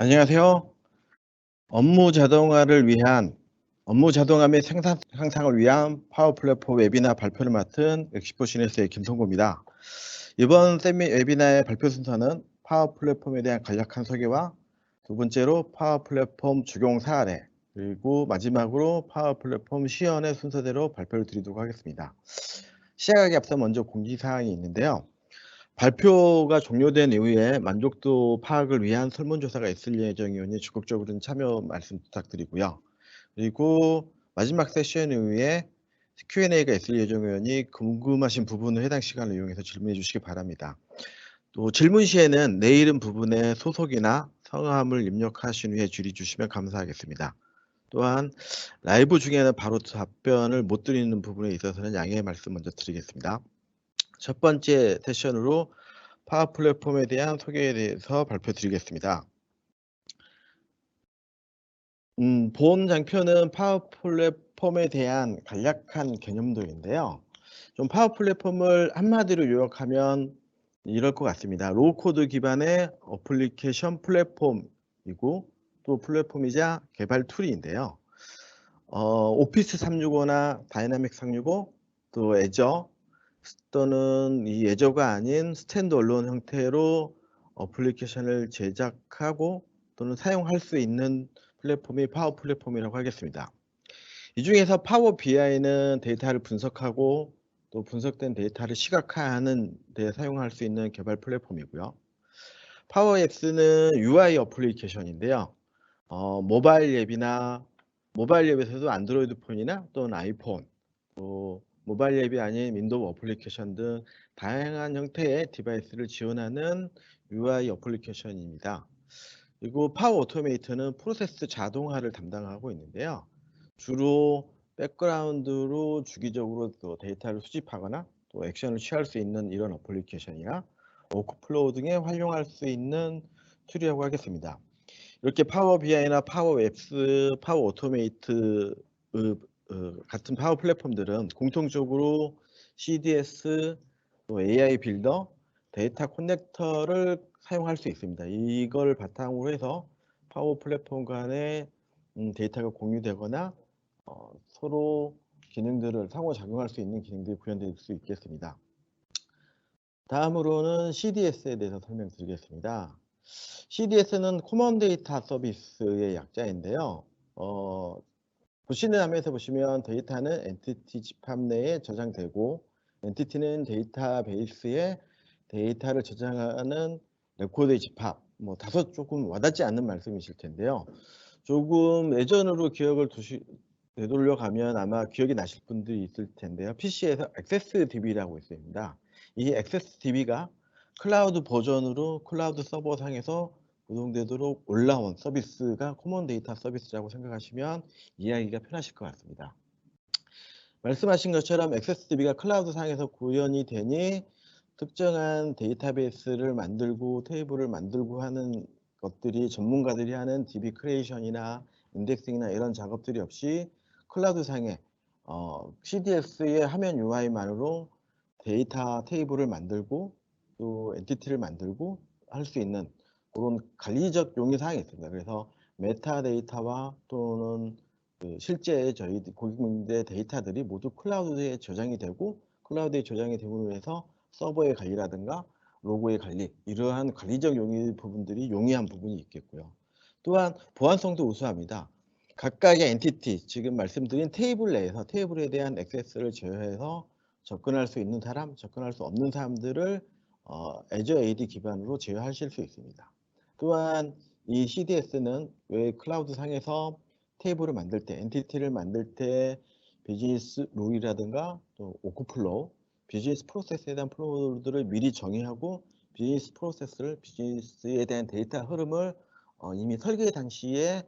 안녕하세요. 업무 자동화를 위한 업무 자동화 및 생산 향상을 위한 파워 플랫폼 웨비나 발표를 맡은 엑스포 시네스의 김성구입니다. 이번 웨비나의 발표 순서는 파워 플랫폼에 대한 간략한 소개와 두 번째로 파워 플랫폼 적용 사례, 그리고 마지막으로 파워 플랫폼 시연의 순서대로 발표를 드리도록 하겠습니다. 시작하기 앞서 먼저 공지사항이 있는데요. 발표가 종료된 이후에 만족도 파악을 위한 설문조사가 있을 예정이오니 적극적으로는 참여 말씀 부탁드리고요. 그리고 마지막 세션 이후에 Q&A가 있을 예정이오니 궁금하신 부분을 해당 시간을 이용해서 질문해 주시기 바랍니다. 또 질문 시에는 내 이름 부분에 소속이나 성함을 입력하신 후에 질의 주시면 감사하겠습니다. 또한 라이브 중에는 바로 답변을 못 드리는 부분에 있어서는 양해의 말씀 먼저 드리겠습니다. 첫 번째 세션으로 파워 플랫폼에 대한 소개에 대해서 발표드리겠습니다. 본 장표는 파워 플랫폼에 대한 간략한 개념도인데요. 좀 파워 플랫폼을 한마디로 요약하면 이럴 것 같습니다. 로우 코드 기반의 어플리케이션 플랫폼이고 또 플랫폼이자 개발 툴인데요. 오피스 365나 다이나믹 365, 또 애저 또는 이 애저가 아닌 스탠드얼론 형태로 어플리케이션을 제작하고 또는 사용할 수 있는 플랫폼이 파워 플랫폼이라고 하겠습니다. 이 중에서 파워 BI는 데이터를 분석하고 또 분석된 데이터를 시각화하는 데 사용할 수 있는 개발 플랫폼이고요. 파워 앱스는 UI 어플리케이션인데요. 모바일 앱에서도 안드로이드 폰이나 또는 아이폰, 또 모바일 앱이 아닌 윈도우 어플리케이션 등 다양한 형태의 디바이스를 지원하는 UI 어플리케이션입니다. 그리고 파워 오토메이터는 프로세스 자동화를 담당하고 있는데요. 주로 백그라운드로 주기적으로 또 데이터를 수집하거나 또 액션을 취할 수 있는 이런 어플리케이션이나 워크플로우 등에 활용할 수 있는 툴이라고 하겠습니다. 이렇게 파워 BI나 파워 앱스, 파워 오토메이트 같은 파워 플랫폼들은 공통적으로 CDS, 또 AI 빌더, 데이터 커넥터를 사용할 수 있습니다. 이걸 바탕으로 해서 파워 플랫폼 간에 데이터가 공유되거나 서로 기능들을 상호작용할 수 있는 기능들이 구현될 수 있겠습니다. 다음으로는 CDS에 대해서 설명드리겠습니다. CDS는 코먼 데이터 서비스의 약자인데요. 보시는 화면에서 보시면 데이터는 엔티티 집합 내에 저장되고 엔티티는 데이터베이스에 데이터를 저장하는 레코드의 집합. 다소 조금 와닿지 않는 말씀이실 텐데요. 조금 예전으로 기억을 되돌려 가면 아마 기억이 나실 분들이 있을 텐데요. PC에서 액세스DB라고 있습니다. 이 액세스DB가 클라우드 버전으로 클라우드 서버 상에서 운용되도록 올라온 서비스가 코먼 데이터 서비스라고 생각하시면 이해하기가 편하실 것 같습니다. 말씀하신 것처럼 액세스DB가 클라우드 상에서 구현이 되니 특정한 데이터베이스를 만들고 테이블을 만들고 하는 것들이 전문가들이 하는 DB 크리에이션이나 인덱싱이나 이런 작업들이 없이 클라우드 상에 CDS의 화면 UI만으로 데이터 테이블을 만들고 또 엔티티를 만들고 할 수 있는 그런 관리적 용이 사항이 있습니다. 그래서 메타데이터와 또는 실제 저희 고객님들의 데이터들이 모두 클라우드에 저장이 되고 클라우드에 저장이 됨으로 해서 서버의 관리라든가 로고의 관리, 이러한 관리적 부분들이 용이한 부분이 있겠고요. 또한 보안성도 우수합니다. 각각의 엔티티, 지금 말씀드린 테이블 내에서 테이블에 대한 액세스를 제어해서 접근할 수 있는 사람, 접근할 수 없는 사람들을 Azure AD 기반으로 제어하실 수 있습니다. 또한 이 CDS는 왜 클라우드 상에서 테이블을 만들 때, 엔티티를 만들 때 비즈니스 룰이라든가 또 워크플로우, 비즈니스 프로세스에 대한 플로우들을 미리 정의하고 비즈니스에 대한 데이터 흐름을 이미 설계 당시에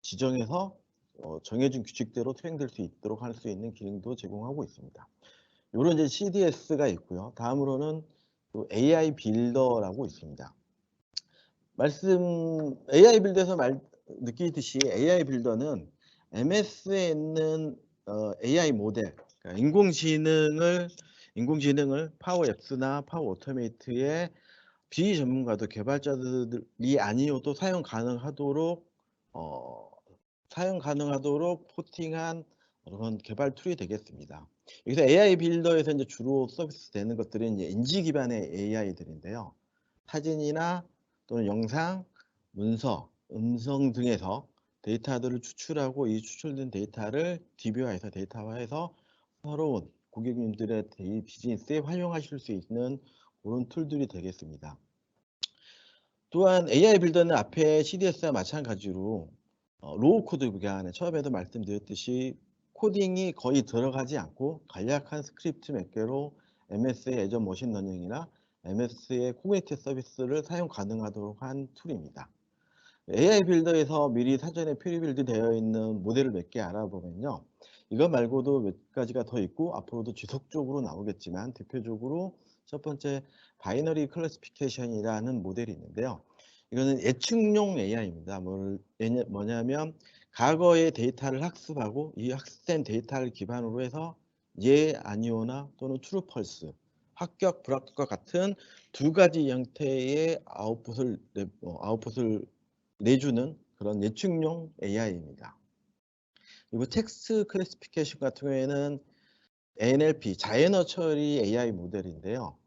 지정해서 정해진 규칙대로 투영될 수 있도록 할 수 있는 기능도 제공하고 있습니다. 요런 이제 CDS가 있고요. 다음으로는 또 AI 빌더라고 있습니다. AI 빌더에서 느끼듯이 AI 빌더는 MS에 있는 AI 모델, 그러니까 인공지능을 파워 앱스나 파워 오토메이트에 비전문가도 개발자들이 아니어도 어 사용 가능하도록 포팅한 그런 개발 툴이 되겠습니다. 여기서 AI 빌더에서 이제 주로 서비스 되는 것들은 이제 인지 기반의 AI들인데요. 사진이나 또는 영상, 문서, 음성 등에서 데이터들을 추출하고 이 추출된 데이터를 DB화해서 데이터화해서 새로운 고객님들의 비즈니스에 활용하실 수 있는 그런 툴들이 되겠습니다. 또한 AI 빌더는 앞에 CDS와 마찬가지로 로우 코드 기반에 처음에도 말씀드렸듯이 코딩이 거의 들어가지 않고 간략한 스크립트 몇 개로 MS의 애저 머신러닝이나 MS의 코그니티브 서비스를 사용 가능하도록 한 툴입니다. AI 빌더에서 미리 사전에 프리빌드 되어 있는 모델을 몇 개 알아보면요. 이거 말고도 몇 가지가 더 있고 앞으로도 지속적으로 나오겠지만 대표적으로 첫 번째 바이너리 클래시피케이션이라는 모델이 있는데요. 이거는 예측용 AI입니다. 뭐냐면 과거의 데이터를 학습하고 이 학습된 데이터를 기반으로 해서 예, 아니오나 또는 트루 펄스, 합격, 불합격과 같은 두 가지 형태의 아웃풋을 내주는 그런 예측용 AI입니다. 그리고 텍스트 클래시피케이션 같은 경우에는 NLP, 자연어 처리 AI 모델인데요.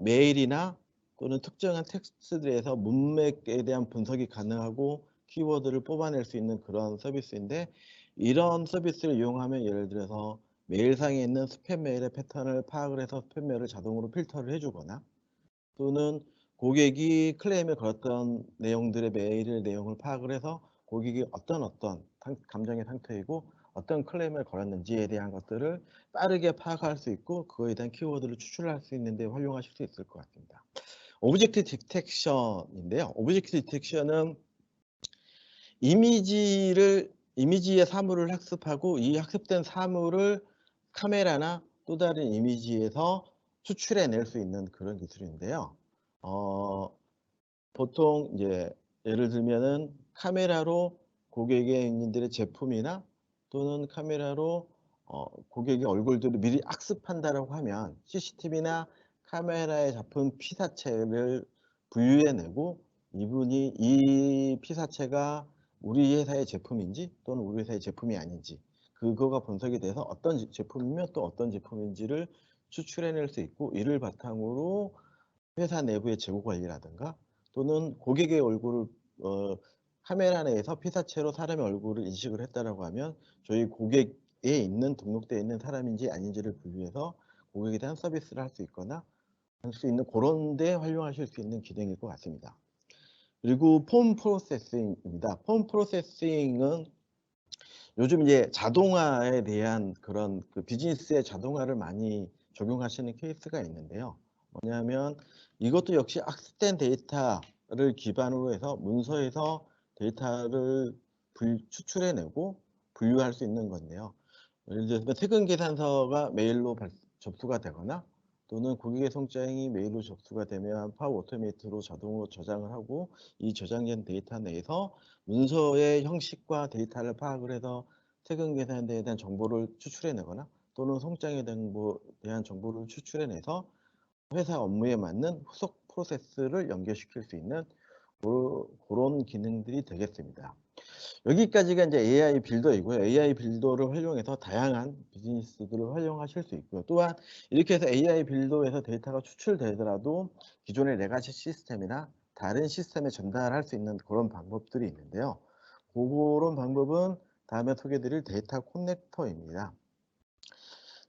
메일이나 또는 특정한 텍스트들에서 문맥에 대한 분석이 가능하고 키워드를 뽑아낼 수 있는 그런 서비스인데 이런 서비스를 이용하면 예를 들어서 메일상에 있는 스팸 메일의 패턴을 파악을 해서 스팸 메일을 자동으로 필터를 해주거나 또는 고객이 클레임을 걸었던 내용들의 메일 내용을 파악을 해서 고객이 어떤 감정의 상태이고 어떤 클레임을 걸었는지에 대한 것들을 빠르게 파악할 수 있고 그거에 대한 키워드를 추출할 수 있는 데 활용하실 수 있을 것 같습니다. 오브젝트 디텍션인데요. 오브젝트 디텍션은 이미지의 사물을 학습하고 이 학습된 사물을 카메라나 또 다른 이미지에서 추출해낼 수 있는 그런 기술인데요. 어, 보통 이제 예를 들면은 카메라로 고객님들의 제품이나 또는 카메라로 고객의 얼굴들을 미리 학습한다라고 하면 CCTV나 카메라에 잡힌 피사체를 분류해내고 이분이 이 피사체가 우리 회사의 제품인지 또는 우리 회사의 제품이 아닌지 그거가 분석이 돼서 어떤 제품이면 또 어떤 제품인지를 추출해낼 수 있고 이를 바탕으로 회사 내부의 재고 관리라든가 또는 고객의 얼굴을 어, 카메라 내에서 피사체로 사람의 얼굴을 인식을 했다라고 하면 저희 고객에 있는 등록되어 있는 사람인지 아닌지를 분류해서 고객에 대한 서비스를 할 수 있거나 할 수 있는 그런 데 활용하실 수 있는 기능일 것 같습니다. 그리고 폼 프로세싱입니다. 폼 프로세싱은 요즘 이제 자동화에 대한 그런 비즈니스의 자동화를 많이 적용하시는 케이스가 있는데요. 뭐냐면 이것도 역시 학습된 데이터를 기반으로 해서 문서에서 데이터를 추출해내고 분류할 수 있는 건데요. 예를 들어서 퇴근 계산서가 메일로 접수가 되거나 또는 고객의 송장이 메일로 접수가 되면 파워 오토메이트로 자동으로 저장을 하고 이 저장된 데이터 내에서 문서의 형식과 데이터를 파악을 해서 퇴근 계산에 대한 정보를 추출해내거나 또는 송장에 대한 정보를 추출해내서 회사 업무에 맞는 후속 프로세스를 연결시킬 수 있는 그런 기능들이 되겠습니다. 여기까지가 이제 AI 빌더이고요. AI 빌더를 활용해서 다양한 비즈니스들을 활용하실 수 있고요. 또한 이렇게 해서 AI 빌더에서 데이터가 추출되더라도 기존의 레가시 시스템이나 다른 시스템에 전달할 수 있는 그런 방법들이 있는데요. 그런 방법은 다음에 소개드릴 데이터 커넥터입니다.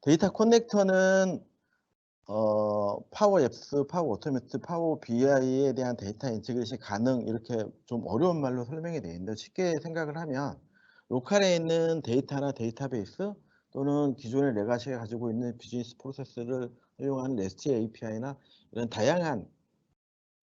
데이터 커넥터는 파워 앱스, 파워 오토매트, 파워 BI에 대한 데이터 인테그레이션이 가능 이렇게 좀 어려운 말로 설명이 되어 있는데 쉽게 생각을 하면 로컬에 있는 데이터나 데이터베이스 또는 기존의 레가시가 가지고 있는 비즈니스 프로세스를 활용하는 REST API나 이런 다양한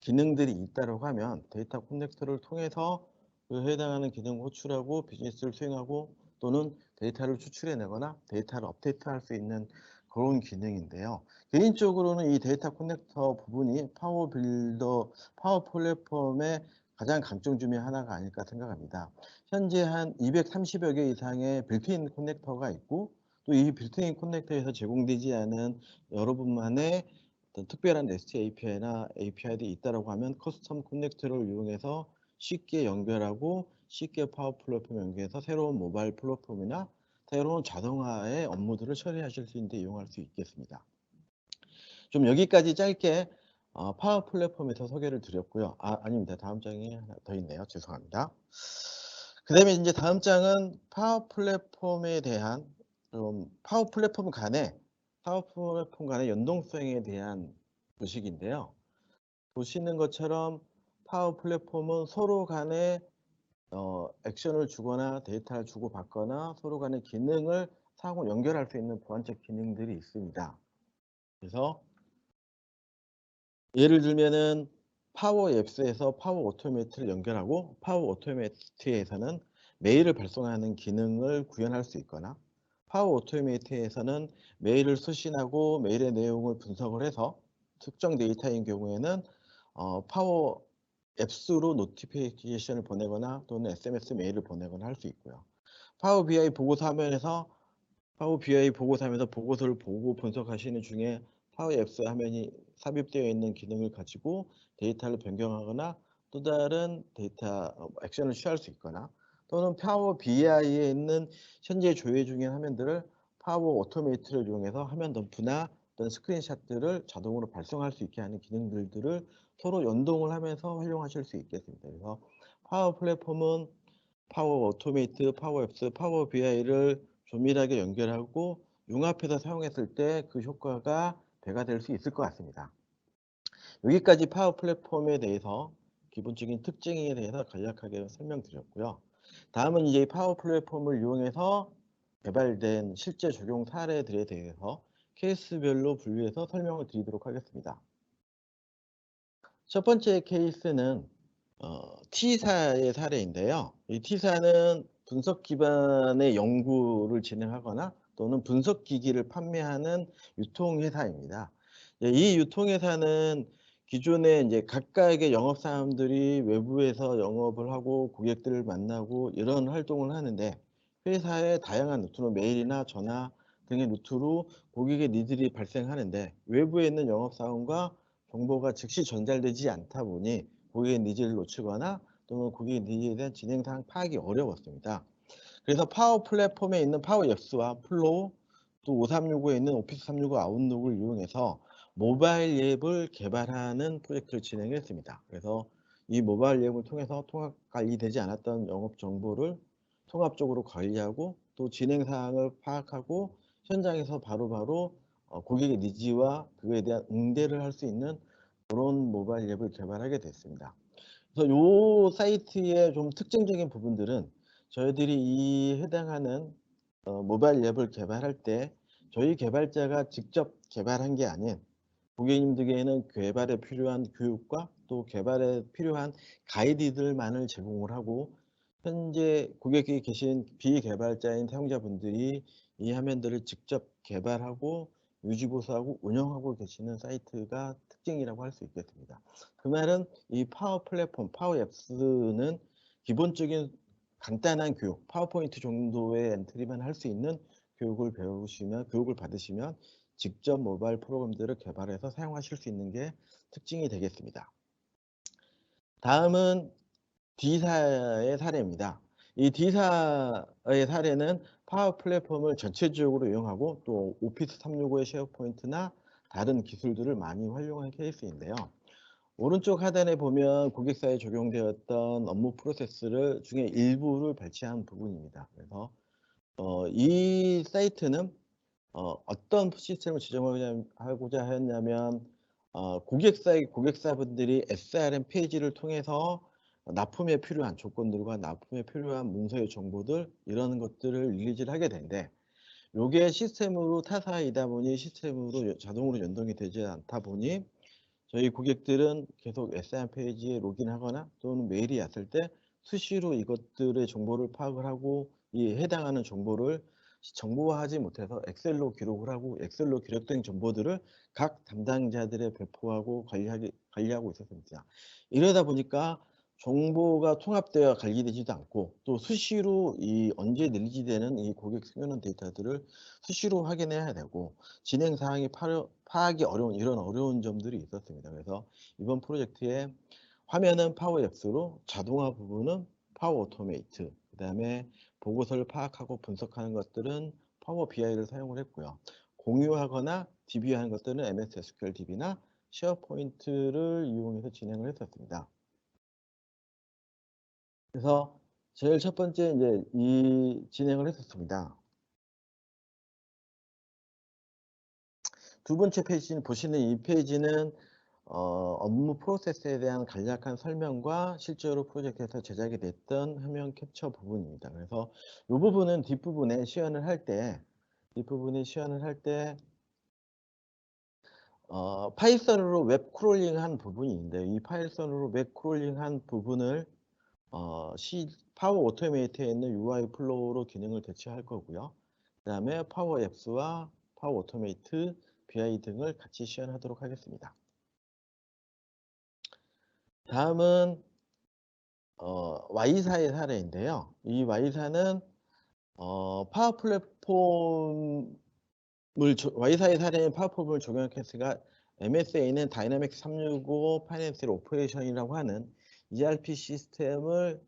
기능들이 있다고 하면 데이터 커넥터를 통해서 그 해당하는 기능을 호출하고 비즈니스를 수행하고 또는 데이터를 추출해내거나 데이터를 업데이트할 수 있는 그런 기능인데요. 개인적으로는 이 데이터 커넥터 부분이 파워 빌더, 파워 플랫폼의 가장 강점 중에 하나가 아닐까 생각합니다. 현재 한 230여 개 이상의 빌트인 커넥터가 있고 또 이 빌트인 커넥터에서 제공되지 않은 여러분만의 어떤 특별한 REST API나 API들이 있다라고 하면 커스텀 커넥터를 이용해서 쉽게 연결하고 쉽게 파워 플랫폼 연결해서 새로운 모바일 플랫폼이나 새로운 자동화의 업무들을 처리하실 수 있는데 이용할 수 있겠습니다. 좀 여기까지 짧게 파워 플랫폼에서 소개를 드렸고요. 아닙니다. 다음 장이 하나 더 있네요. 죄송합니다. 그다음에 이제 다음 장은 파워 플랫폼에 대한 파워 플랫폼 간의 연동성에 대한 도식인데요. 보시는 것처럼 파워 플랫폼은 서로 간에 액션을 주거나 데이터를 주고받거나 서로 간의 기능을 상호 연결할 수 있는 보안적 기능들이 있습니다. 그래서 예를 들면은 파워 앱스에서 파워 오토메이트를 연결하고 파워 오토메이트에서는 메일을 발송하는 기능을 구현할 수 있거나 파워 오토메이트에서는 메일을 수신하고 메일의 내용을 분석을 해서 특정 데이터인 경우에는 파워 앱스로 노티피케이션을 보내거나 또는 SMS 메일을 보내거나 할 수 있고요. 파워 BI 보고서 화면에서 파워 BI 보고서 하면서 보고서를 보고 분석하시는 중에 파워 앱스 화면이 삽입되어 있는 기능을 가지고 데이터를 변경하거나 또 다른 데이터 액션을 취할 수 있거나 또는 파워 BI에 있는 현재 조회 중인 화면들을 파워 오토메이트를 이용해서 화면 덤프나 어떤 스크린샷들을 자동으로 발송할 수 있게 하는 기능들을 서로 연동을 하면서 활용하실 수 있겠습니다. 그래서 파워 플랫폼은 파워 오토메이트, 파워 앱스, 파워 BI를 조밀하게 연결하고 융합해서 사용했을 때 그 효과가 배가 될 수 있을 것 같습니다. 여기까지 파워 플랫폼에 대해서 기본적인 특징에 대해서 간략하게 설명드렸고요. 다음은 이제 파워 플랫폼을 이용해서 개발된 실제 적용 사례들에 대해서 케이스별로 분류해서 설명을 드리도록 하겠습니다. 첫 번째 케이스는 T사의 사례인데요. 이 T사는 분석 기반의 연구를 진행하거나 또는 분석 기기를 판매하는 유통회사입니다. 이 유통회사는 기존에 이제 각각의 영업사원들이 외부에서 영업을 하고 고객들을 만나고 이런 활동을 하는데 회사의 다양한 루트로 메일이나 전화 등의 루트로 고객의 니들이 발생하는데 외부에 있는 영업사원과 정보가 즉시 전달되지 않다 보니 고객의 니즈를 놓치거나 또는 고객의 니즈에 대한 진행 사항 파악이 어려웠습니다. 그래서 파워 플랫폼에 있는 파워 앱스와 플로우 또 5365에 있는 오피스 365 아웃룩을 이용해서 모바일 앱을 개발하는 프로젝트를 진행했습니다. 그래서 이 모바일 앱을 통해서 통합 관리되지 않았던 영업 정보를 통합적으로 관리하고 또 진행 사항을 파악하고 현장에서 바로바로 고객의 니즈와 그에 대한 응대를 할 수 있는 그런 모바일 앱을 개발하게 됐습니다. 그래서 요 사이트의 좀 특징적인 부분들은 저희들이 이 해당하는 모바일 앱을 개발할 때 저희 개발자가 직접 개발한 게 아닌 고객님들에게는 개발에 필요한 교육과 또 개발에 필요한 가이드들만을 제공을 하고 현재 고객이 계신 비개발자인 사용자분들이 이 화면들을 직접 개발하고 유지보수하고 운영하고 계시는 사이트가 특징이라고 할 수 있겠습니다. 그 말은 이 파워 플랫폼, 파워 앱스는 기본적인 간단한 교육, 파워포인트 정도의 엔트리만 할 수 있는 교육을 받으시면 직접 모바일 프로그램들을 개발해서 사용하실 수 있는 게 특징이 되겠습니다. 다음은 D사의 사례입니다. 이 D사의 사례는 파워 플랫폼을 전체적으로 이용하고 또 오피스 365의 쉐어포인트나 다른 기술들을 많이 활용한 케이스인데요. 오른쪽 하단에 보면 고객사에 적용되었던 업무 프로세스를 중에 일부를 발췌한 부분입니다. 그래서 이 사이트는 어떤 시스템을 지정하고자 하였냐면 고객사분들이 SRM 페이지를 통해서 납품에 필요한 조건들과 납품에 필요한 문서의 정보들 이런 것들을 릴리즈를 하게 되는데 요게 시스템으로 타사이다 보니 시스템으로 자동으로 연동이 되지 않다 보니 저희 고객들은 계속 SRM 페이지에 로그인하거나 또는 메일이 왔을 때 수시로 이것들의 정보를 파악을 하고 이 해당하는 정보를 정보화하지 못해서 엑셀로 기록을 하고 엑셀로 기록된 정보들을 각 담당자들에 배포하고 관리하고 있었습니다. 이러다 보니까 정보가 통합되어 관리되지도 않고 또 수시로 이 언제 릴리즈되는 이 고객 승연원 데이터들을 수시로 확인해야 되고 진행 사항이 파악이 어려운 이런 어려운 점들이 있었습니다. 그래서 이번 프로젝트에 화면은 파워앱스로 자동화 부분은 파워 오토메이트, 그다음에 보고서를 파악하고 분석하는 것들은 파워 BI를 사용을 했고요. 공유하거나 DB하는 것들은 MS SQL DB나 쉐어포인트를 이용해서 진행을 했었습니다. 그래서 제일 첫 번째 이제 이 진행을 했었습니다. 두 번째 페이지는 보시는 이 페이지는 업무 프로세스에 대한 간략한 설명과 실제로 프로젝트에서 제작이 됐던 화면 캡처 부분입니다. 그래서 이 부분은 뒷부분에 시연을 할 때 파이썬으로 웹 크롤링한 부분이 있는데 이 파이썬으로 웹 크롤링한 부분을 파워 오토메이트에 있는 UI 플로우로 기능을 대체할 거고요. 그다음에 파워 앱스와 파워 오토메이트, BI 등을 같이 시연하도록 하겠습니다. 다음은 Y사의 사례인데요. 이 Y사는 파워 플랫폼을 Y사의 사례는 파워 플랫폼을 적용한 케이스가 MSA는 다이나믹스 365 파이낸셜 오퍼레이션이라고 하는 ERP 시스템을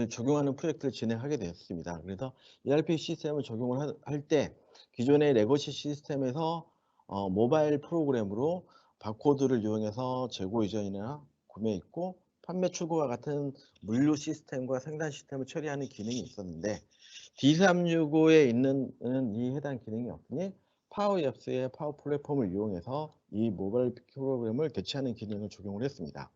적용하는 프로젝트를 진행하게 되었습니다. 그래서 ERP 시스템을 적용을 할 때 기존의 레거시 시스템에서 모바일 프로그램으로 바코드를 이용해서 재고 이전이나 구매 입고, 판매 출고와 같은 물류 시스템과 생산 시스템을 처리하는 기능이 있었는데 D365에 있는 이 해당 기능이 없으니 파워앱스의 파워 플랫폼을 이용해서 이 모바일 프로그램을 대체하는 기능을 적용을 했습니다.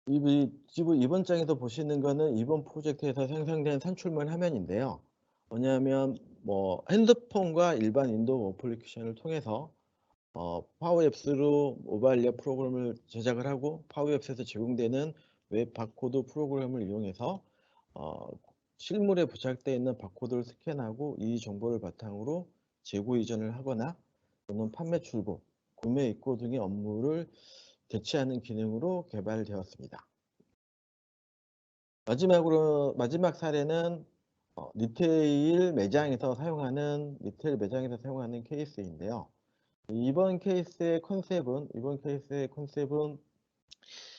이번 장에서 보시는 거는 이번 프로젝트에서 생성된 산출물 화면인데요. 뭐냐면 핸드폰과 일반 윈도우 어플리케이션을 통해서 파워앱스로 모바일 앱 프로그램을 제작을 하고 파워앱스에서 제공되는 웹 바코드 프로그램을 이용해서 어, 실물에 부착되어 있는 바코드를 스캔하고 이 정보를 바탕으로 재고 이전을 하거나 또는 판매 출고, 구매 입고 등의 업무를 대체하는 기능으로 개발되었습니다. 마지막 사례는 리테일 매장에서 사용하는 케이스인데요. 이번 케이스의 컨셉은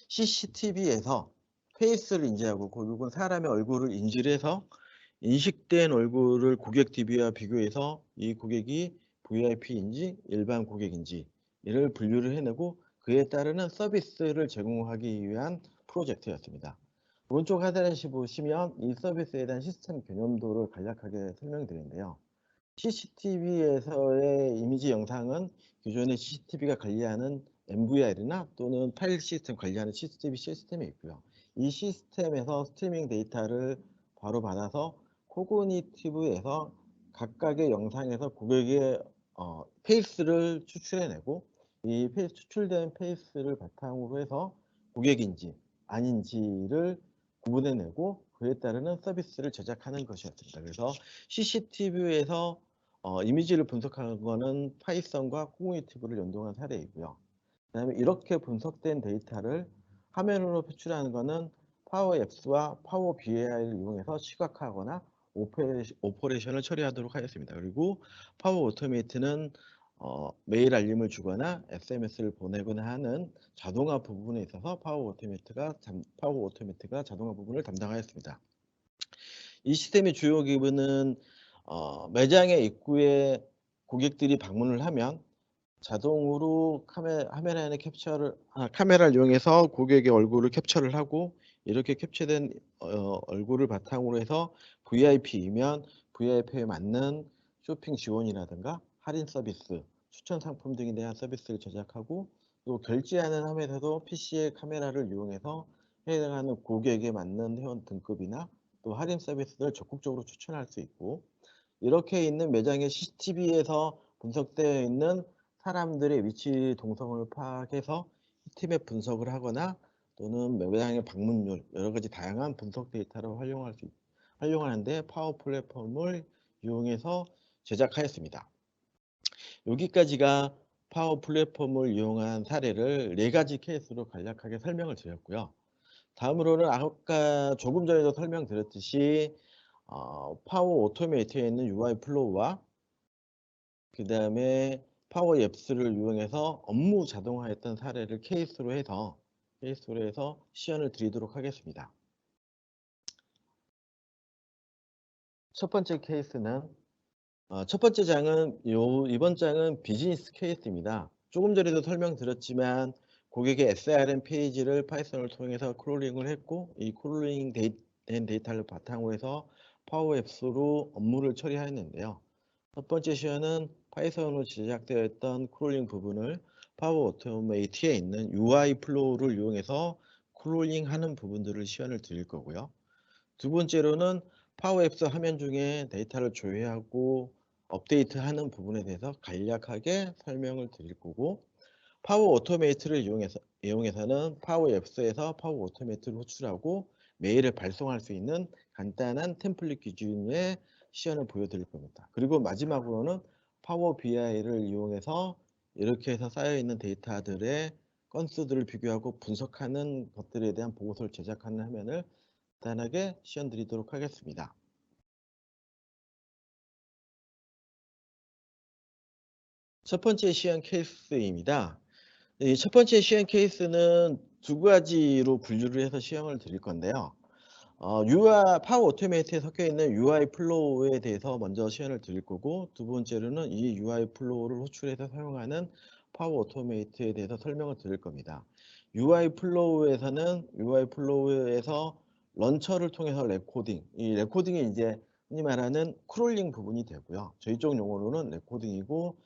CCTV에서 페이스를 인지하고 그리고 사람의 얼굴을 인지를 해서 인식된 얼굴을 고객 DB와 비교해서 이 고객이 VIP인지 일반 고객인지 이를 분류를 해내고 그에 따르는 서비스를 제공하기 위한 프로젝트였습니다. 오른쪽 하단에 보시면 이 서비스에 대한 시스템 개념도를 간략하게 설명드리는데요. CCTV에서의 이미지 영상은 기존의 CCTV가 관리하는 MVR이나 또는 파일 시스템 관리하는 CCTV 시스템이 있고요. 이 시스템에서 스트리밍 데이터를 바로 받아서 코그니티브에서 각각의 영상에서 고객의 페이스를 추출해내고 이 추출된 페이스를 바탕으로 해서 고객인지 아닌지를 구분해내고 그에 따르는 서비스를 제작하는 것이었습니다. 그래서 CCTV에서 이미지를 분석하는 거는 파이썬과 코그니티브를 연동한 사례이고요. 그다음에 이렇게 분석된 데이터를 화면으로 표출하는 거는 파워 앱스와 파워 BAI를 이용해서 시각화하거나 오퍼레이션을 처리하도록 하겠습니다. 그리고 파워 오토메이트는 메일 알림을 주거나 SMS를 보내거나 하는 자동화 부분에 있어서 파워 오토메이트가 자동화 부분을 담당하였습니다. 이 시스템의 주요 기능은 매장의 입구에 고객들이 방문을 하면 자동으로 카메라를 이용해서 고객의 얼굴을 캡처를 하고 이렇게 캡처된 얼굴을 바탕으로 해서 VIP이면 VIP에 맞는 쇼핑 지원이라든가 할인 서비스, 추천 상품 등에 대한 서비스를 제작하고 또 결제하는 함에서도 PC의 카메라를 이용해서 해당하는 고객에 맞는 회원 등급이나 또 할인 서비스를 적극적으로 추천할 수 있고 이렇게 있는 매장의 CCTV에서 분석되어 있는 사람들의 위치 동선을 파악해서 히트맵 분석을 하거나 또는 매장의 방문율 여러 가지 다양한 분석 데이터를 활용하는데 파워 플랫폼을 이용해서 제작하였습니다. 여기까지가 파워 플랫폼을 이용한 사례를 4가지 케이스로 간략하게 설명을 드렸고요. 다음으로는 아까 조금 전에도 설명드렸듯이 파워 오토메이트에 있는 UI 플로우와 그다음에 파워 앱스를 이용해서 업무 자동화했던 사례를 케이스로 해서 시연을 드리도록 하겠습니다. 첫 번째 케이스는 첫 번째 장은 이번 장은 비즈니스 케이스입니다. 조금 전에도 설명드렸지만 고객의 SRM 페이지를 파이썬을 통해서 크롤링을 했고 이 크롤링 된 데이터를 바탕으로 해서 파워 앱스로 업무를 처리하였는데요. 첫 번째 시연은 파이썬으로 제작되어 있던 크롤링 부분을 파워 오토메이트에 있는 UI 플로우를 이용해서 크롤링하는 부분들을 시연을 드릴 거고요. 두 번째로는 파워 앱스 화면 중에 데이터를 조회하고 업데이트하는 부분에 대해서 간략하게 설명을 드릴 거고, 파워 오토메이트를 이용해서는 파워 앱스에서 파워 오토메이트를 호출하고 메일을 발송할 수 있는 간단한 템플릿 기준의 시연을 보여드릴 겁니다. 그리고 마지막으로는 파워 BI를 이용해서 이렇게 해서 쌓여있는 데이터들의 건수들을 비교하고 분석하는 것들에 대한 보고서를 제작하는 화면을 간단하게 시연 드리도록 하겠습니다. 첫 번째 시연 케이스입니다. 이 첫 번째 시연 케이스는 두 가지로 분류를 해서 시연을 드릴 건데요. 파워 오토메이트에 섞여 있는 UI 플로우에 대해서 먼저 시연을 드릴 거고, 두 번째로는 이 UI 플로우를 호출해서 사용하는 파워 오토메이트에 대해서 설명을 드릴 겁니다. UI 플로우에서 런처를 통해서 레코딩, 이 레코딩이 이제 흔히 말하는 크롤링 부분이 되고요. 저희 쪽 용어로는 레코딩이고,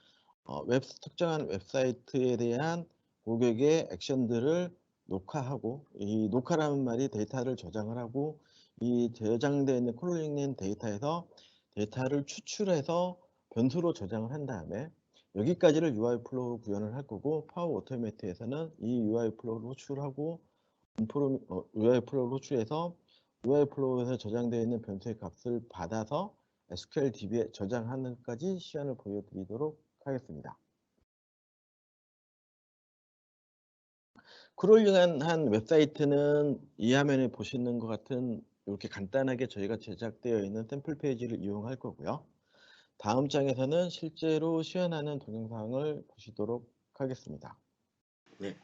특정한 웹사이트에 대한 고객의 액션들을 녹화하고, 이 녹화라는 말이 데이터를 저장을 하고, 이 저장되어 있는 크롤링된 데이터에서 데이터를 추출해서 변수로 저장을 한 다음에 여기까지를 UI 플로우 구현을 할 거고, 파워 오토메이트에서는 이 UI 플로우를 호출하고 UI 플로우를 호출해서 UI 플로우에서 저장되어 있는 변수의 값을 받아서 SQL DB에 저장하는 것까지 시연을 보여드리도록 하겠습니다. 크롤링한 웹사이트는 이 화면에 보시는 것 같은 이렇게 간단하게 저희가 제작되어 있는 샘플 페이지를 이용할 거고요. 다음 장에서는 실제로 시연하는 동영상을 보시도록 하겠습니다. 네,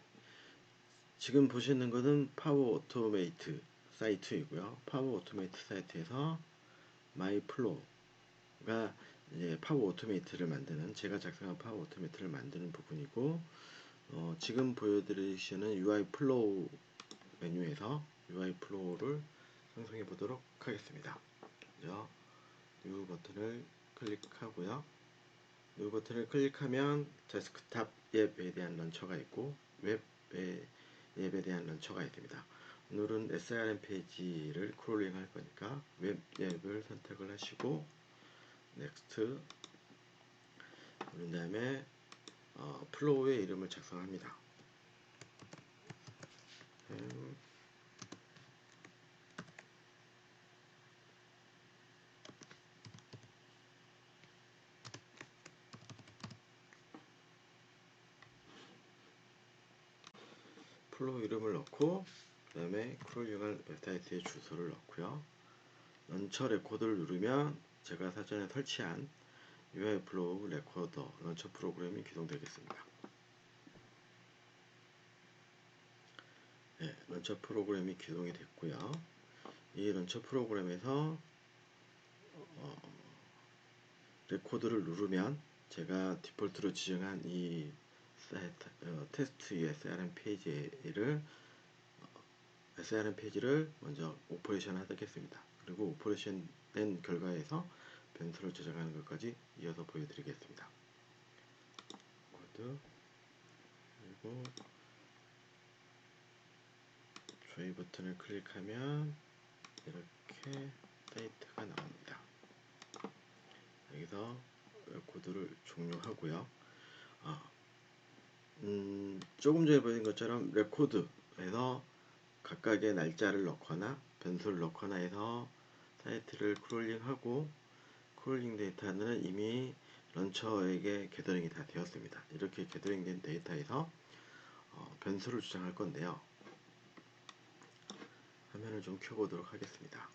지금 보시는 것은 파워 오토메이트 사이트이고요. 파워 오토메이트 사이트에서 마이 플로우가 이제 파워 오토메이트를 만드는, 제가 작성한 파워 오토메이트를 만드는 부분이고, 지금 보여드릴 시는 UI 플로우 메뉴에서 UI 플로우를 상상해 보도록 하겠습니다. 먼저 뉴 버튼을 클릭하고요. 뉴 버튼을 클릭하면 데스크탑 앱에 대한 런처가 있고 웹 앱에 대한 런처가 있습니다. 오늘은 SRM 페이지를 크롤링 할 거니까 웹 앱을 선택을 하시고 넥스트 누른 다음에 플로우의 이름을 작성합니다. 플로우 이름을 넣고 그 다음에 크롤링할 웹사이트의 주소를 넣고요. 런처 레코더를 누르면 제가 사전에 설치한 UI 플로우 레코더 런처 프로그램이 기동되겠습니다. 네, 런처 프로그램이 기동이 됐고요. 이 런처 프로그램에서 레코더를 누르면 제가 디폴트로 지정한 이 테스트 SRM 페이지를 먼저 오퍼레이션 하겠습니다. 그리고 오퍼레이션 된 결과에서 변수를 저장하는 것까지 이어서 보여드리겠습니다. 코드 그리고 조이 버튼을 클릭하면 이렇게 사이트가 나옵니다. 여기서 코드를 종료하고요. 조금 전에 보신 것처럼 레코드에서 각각의 날짜를 넣거나 변수를 넣거나 해서 사이트를 크롤링하고, 크롤링 데이터는 이미 런처에게 게더링이 다 되었습니다. 이렇게 게더링된 데이터에서 변수를 주장할 건데요. 화면을 좀 켜보도록 하겠습니다.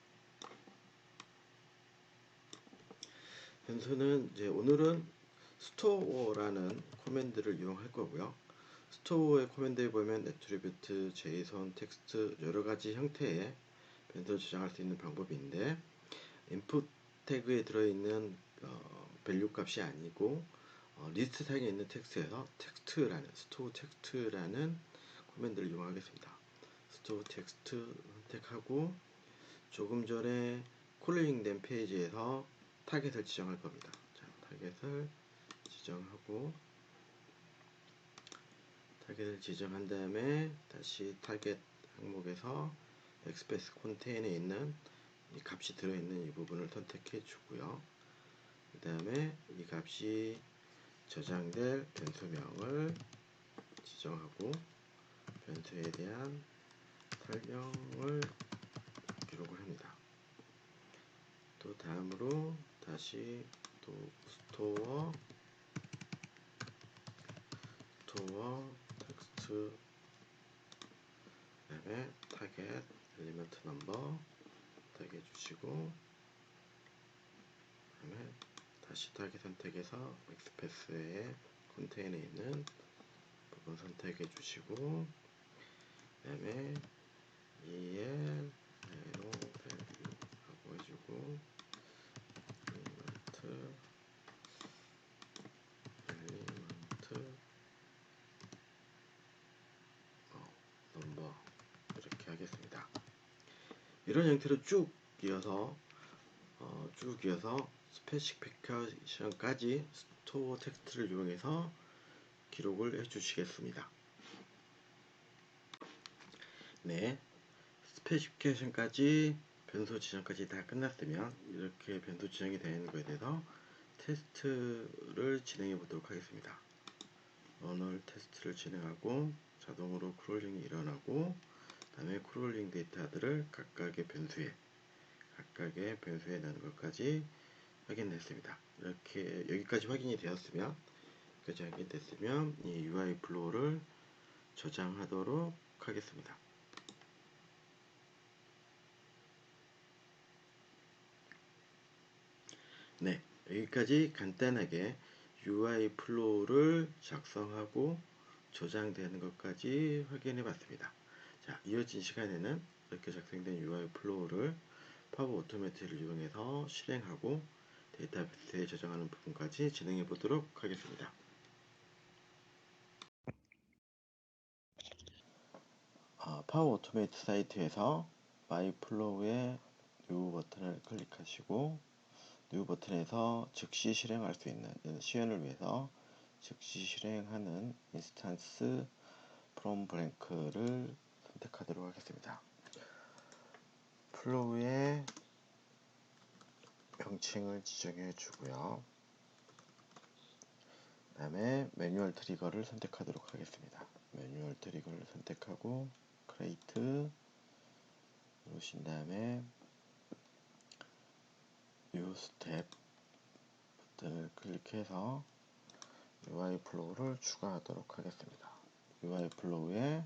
변수는 이제 오늘은 store라는 코맨드를 이용할 거고요. store의 코맨드에 보면 attribute, json, 텍스트 여러가지 형태의 변수를 저장할 수 있는 방법인데 input 태그에 들어있는 value 값이 아니고 리스트 상에 있는 텍스트에서 store 텍스트라는 코맨드를 이용하겠습니다. store 텍스트 선택하고 조금 전에 콜링된 페이지에서 타겟을 지정할 겁니다. 자, 타겟을 지정한 다음에 다시 타겟 항목에서 express containe에 있는 이 값이 들어있는 이 부분을 선택해 주고요. 그 다음에 이 값이 저장될 변수명을 지정하고 변수에 대한 설명을 기록을 합니다. 또 다음으로 다시 또 스토어 텍스트 그다음에 타겟 엘리먼트 넘버 선택해 주시고 그다음에 다시 타겟 선택해서 엑스패스의 컨테이너에 있는 부분 선택해 주시고 그다음에 EL 에로 밸류 하고 해주고 엘리먼트 넘버 이렇게 하겠습니다. 이런 형태로 쭉 이어서 스페시피케이션까지 스토어 텍스트를 이용해서 기록을 해주시겠습니다. 네, 스페시피케이션까지 변수 지정까지 다 끝났으면 이렇게 변수 지정이 되는 것에 대해서 테스트를 진행해 보도록 하겠습니다. 러널 테스트를 진행하고 자동으로 크롤링이 일어나고 그 다음에 크롤링 데이터들을 각각의 변수에 넣는 것까지 확인했습니다. 이렇게 여기까지 확인이 되었으면 이 UI 플로우를 저장하도록 하겠습니다. 네, 여기까지 간단하게 UI 플로우를 작성하고 저장되는 것까지 확인해 봤습니다. 자, 이어진 시간에는 이렇게 작성된 UI 플로우를 파워 오토매트를 이용해서 실행하고 데이터베이스에 저장하는 부분까지 진행해 보도록 하겠습니다. 파워 오토메이트 사이트에서 마이 플로우의 뉴 버튼을 클릭하시고 뉴 버튼에서 즉시 실행할 수 있는 시연을 위해서 즉시 실행하는 인스턴스 from blank를 선택하도록 하겠습니다. 플로우의 명칭을 지정해 주고요. 그 다음에 매뉴얼 트리거를 선택하도록 하겠습니다. 매뉴얼 트리거를 선택하고 크레이트 누르신 다음에 뉴 스텝 버튼을 클릭해서 UI 플로우를 추가하도록 하겠습니다. UI 플로우에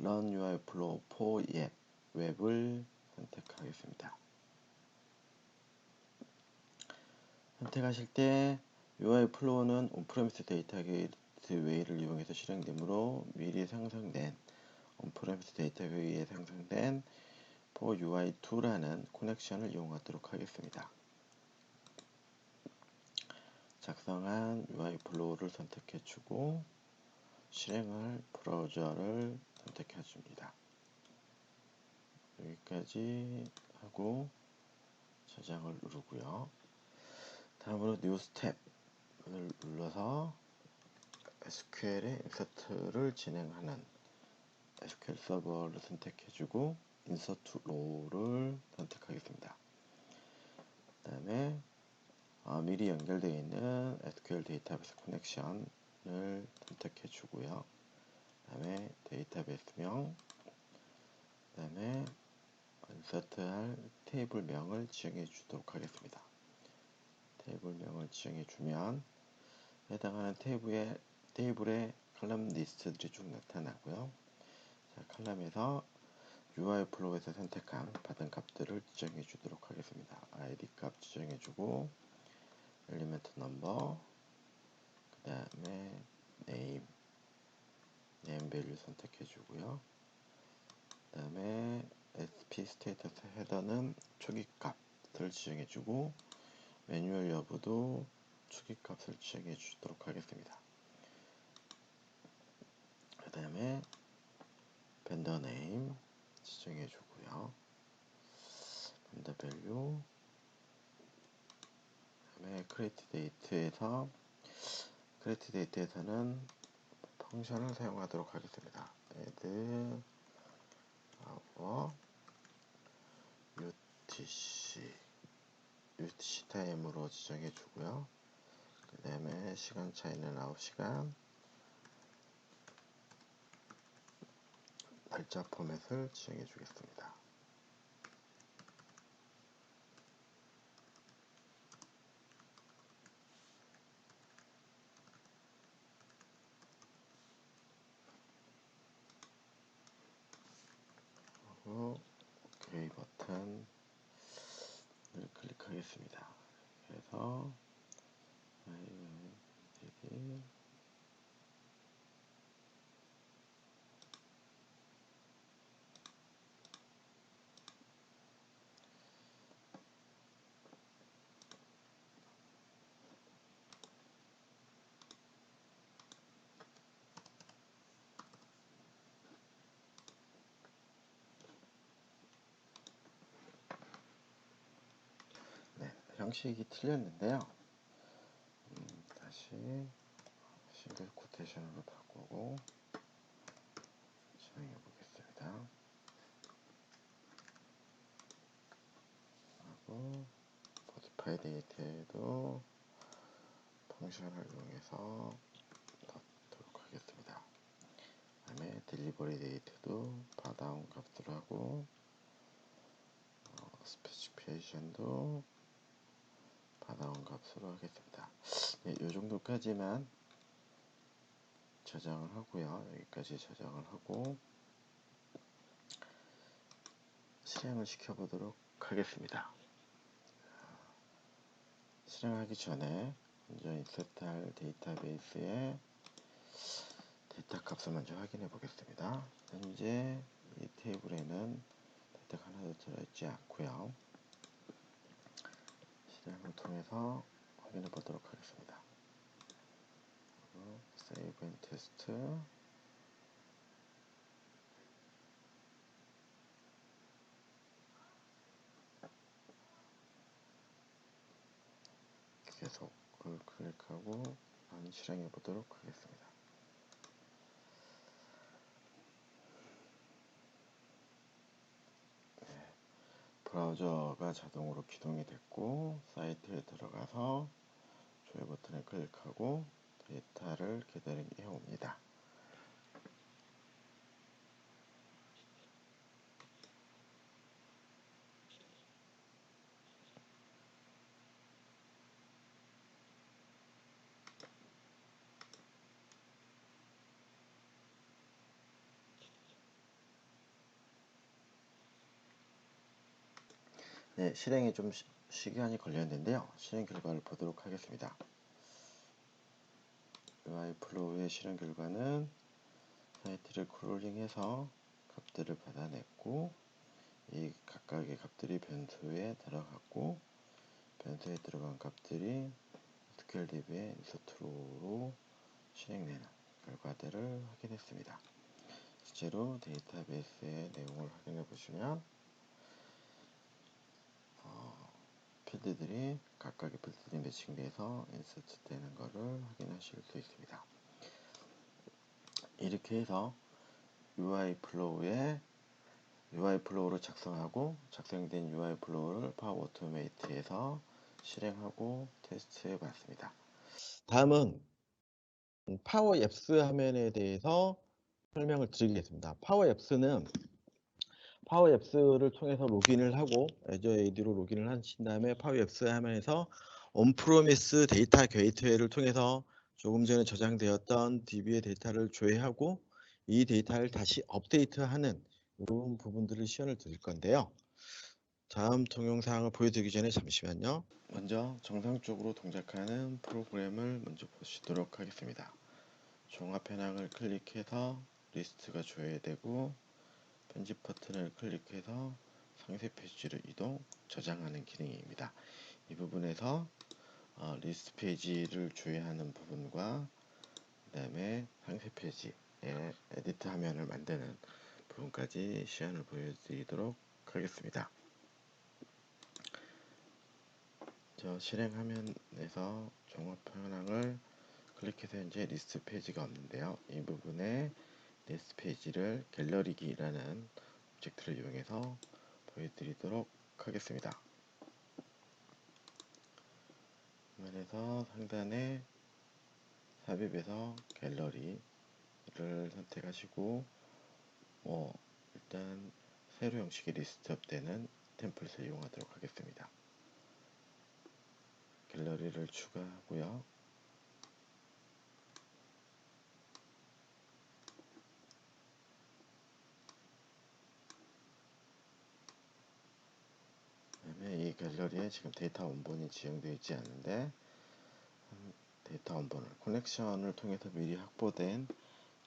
Run UI Flow for 웹을 선택하겠습니다. 선택하실 때 UI 플로우는 온프레미스 데이터베이스 웨이를 이용해서 실행되므로 미리 상성된 온프레미스 데이터베이스에 상성된 for UI2라는 커넥션을 이용하도록 하겠습니다. 작성한 UI 플로우를 선택해 주고 실행할 브라우저를 선택해 줍니다. 여기까지 하고 저장을 누르고요. 다음으로 뉴 스텝을 눌러서 SQL의 인서트를 진행하는 SQL 서버를 선택해주고 인서트 로우를 선택하겠습니다. 그 다음에 미리 연결되어 있는 SQL 데이터베이스 커넥션을 선택해주고요. 그 다음에 데이터베이스명, 그 다음에 인서트할 테이블명을 지정해 주도록 하겠습니다. 테이블명을 지정해 주면 해당하는 테이블의 컬럼 리스트들이 쭉 나타나고요. 자, 컬럼에서 UI 플로우에서 선택한 받은 값들을 지정해 주도록 하겠습니다. ID 값 지정해 주고 엘리멘트 넘버, 그 다음에 네임 밸류 선택해 주고요. 그 다음에 SP 스테이터스 헤더는 초기 값을 지정해 주고 매뉴얼 여부도 초기 값을 지정해 주도록 하겠습니다. 그 다음에 벤더 네임 지정해 주고요. 벤더 밸류, 그 다음에 크리에이트 데이트에서는 펑션을 사용하도록 하겠습니다. add our UTC 타임으로 지정해 주고요. 그 다음에 시간 차이는 9시간, 날짜 포맷을 지정해 주겠습니다. 그리고 오케이 버튼을 클릭하겠습니다. 그래서 형식이 틀렸는데요. 다시 싱글 코테이션으로 바꾸고 진행해 보겠습니다. 하고 모디파이 데이트에도 펑션을 이용해서 넣도록 하겠습니다. 그 다음에 딜리버리 데이트도 받아온 값으로 하고 스페시피케이션도 받아온 값으로 하겠습니다. 네, 이 정도까지만 저장을 하고요. 여기까지 저장을 하고 실행을 시켜보도록 하겠습니다. 실행하기 전에 먼저 인서트할 데이터베이스의 데이터 값을 먼저 확인해 보겠습니다. 현재 이 테이블에는 데이터가 하나도 들어있지 않고요. 실행을 통해서 확인해 보도록 하겠습니다. Save and Test, 계속을 클릭하고 실행해 보도록 하겠습니다. 브라우저가 자동으로 기동이 됐고 사이트에 들어가서 조회 버튼을 클릭하고 데이터를 게더링해 옵니다. 네, 실행이 좀 시간이 걸렸는데요. 실행 결과를 보도록 하겠습니다. UI 플로우의 실행 결과는 사이트를 크롤링해서 값들을 받아냈고 이 각각의 값들이 변수에 들어갔고 변수에 들어간 값들이 SQL DB의 인서트로 실행되는 결과들을 확인했습니다. 실제로 데이터베이스의 내용을 확인해 보시면 필드들이 각각의 필드들이 매칭돼서 인서트 되는 것을 확인하실 수 있습니다. 이렇게 해서 UI 플로우를 작성하고 작성된 UI 플로우를 파워 오토메이트에서 실행하고 테스트해 봤습니다. 다음은 파워 앱스 화면에 대해서 설명을 드리겠습니다. 파워 앱스를 통해서 로그인을 하고 애저 AD로 로그인을 하신 다음에 파워 앱스 화면에서 온프로미스 데이터 게이트웨이를 통해서 조금 전에 저장되었던 DB의 데이터를 조회하고 이 데이터를 다시 업데이트하는 이런 부분들을 시연을 드릴 건데요. 다음 동영상을 보여드리기 전에 잠시만요. 먼저 정상적으로 동작하는 프로그램을 먼저 보시도록 하겠습니다. 종합 현황을 클릭해서 리스트가 조회되고 편집 버튼을 클릭해서 상세 페이지로 이동, 저장하는 기능입니다. 이 부분에서 리스트 페이지를 조회하는 부분과 그 다음에 상세 페이지에 에디트 화면을 만드는 부분까지 시연을 보여드리도록 하겠습니다. 저 실행 화면에서 종합 현황을 클릭해서 현재 리스트 페이지가 없는데요. 이 부분에 리스트 페이지를 갤러리기라는 오브젝트를 이용해서 보여드리도록 하겠습니다. 화면에서 상단에 삽입에서 갤러리를 선택하시고 일단 세로 형식의 리스트 업되는 템플릿을 이용하도록 하겠습니다. 갤러리를 추가하고요. 그다음에 이 갤러리에 지금 데이터 원본이 지정되어 있지 않은데 데이터 원본을 커넥션을 통해서 미리 확보된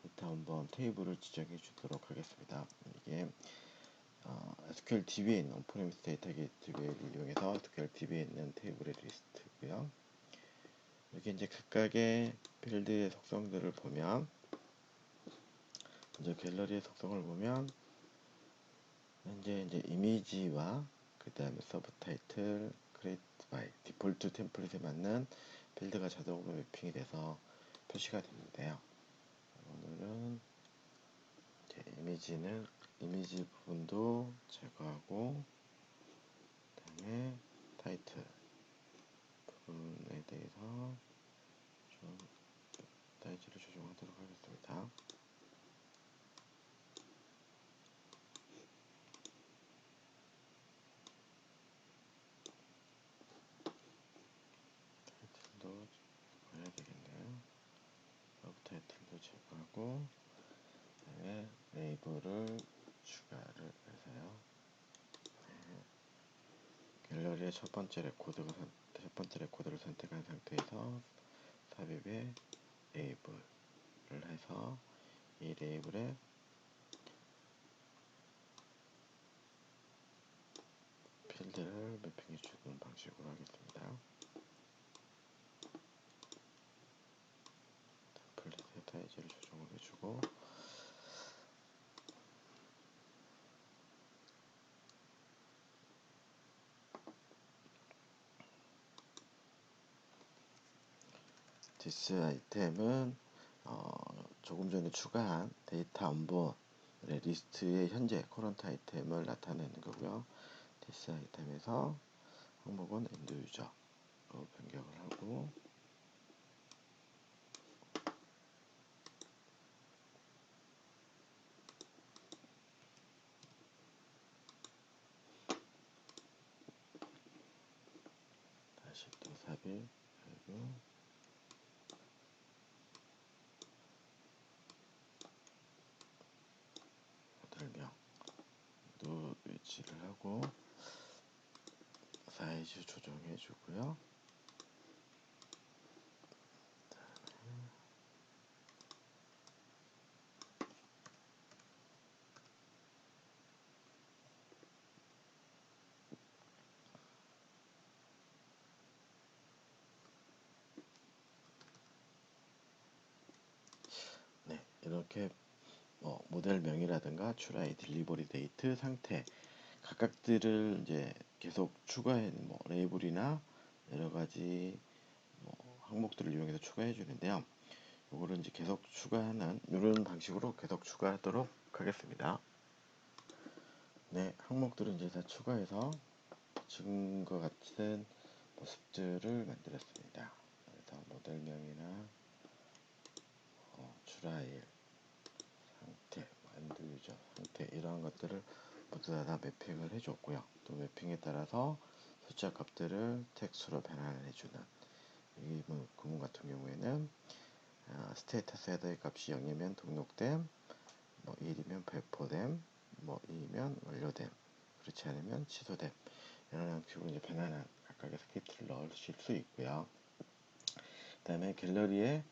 데이터 원본 테이블을 지정해 주도록 하겠습니다. 이게 SQL DB에 있는 온프레미스 데이터 게이트웨이를 이용해서 SQL DB에 있는 테이블의 리스트고요. 여기 이제 각각의 필드의 속성들을 보면 먼저 갤러리의 속성을 보면 현재 이제 이미지와 그 다음에 서브 타이틀, 크리에이트 바이 디폴트 템플릿에 맞는 필드가 자동으로 매핑이 돼서 표시가 되는데요. 오늘은 이제 이미지 부분도 제거하고 그다음에 타이틀 부분에 대해서 좀 타이틀을 조정하도록 하겠습니다. 타이틀도 해야 되겠네요. 서브 타이틀도 제거하고 그다음에 레이블을 추가를 해서요. 갤러리의 첫 번째 레코드를 선택한 상태에서 삽입에 레이블을 해서 이 레이블에 필드를 매핑해 주는 방식으로 하겠습니다. 템플릿의 사이즈를 조정을 해주고 디스 아이템은 조금 전에 추가한 데이터 원본의 리스트의 현재 커런트 아이템을 나타내는 거고요. 디스 아이템에서 항목은 엔드 유저로 변경을 하고 다시 또 삽입 그리고 모델명도 위치를 하고 사이즈 조정해 주고요. 네, 이렇게 모델명이라든가 추라이 딜리버리 데이트 상태 각각들을 이제 계속 추가해 레이블이나 여러 가지 항목들을 이용해서 추가해 주는데요. 요거를 이제 계속 추가하는 이런 방식으로 계속 추가하도록 하겠습니다. 네, 항목들은 이제 다 추가해서 지금과 같은 모습들을 만들었습니다. 그래서 모델명이나 추라일 상태, 엔드 유저 상태 이러한 것들을 모두 다 매핑을 해줬고요. 또 매핑에 따라서 숫자 값들을 텍스트로 변환해주는 이 구문 같은 경우에는 스테이터스 헤더의 값이 0이면 등록됨, 뭐 1이면 배포됨, 뭐 2면 완료됨, 그렇지 않으면 취소됨, 이런 형식으로 이제 변환한 각각의 스크립트를 넣으실 수 있고요. 그 다음에 갤러리의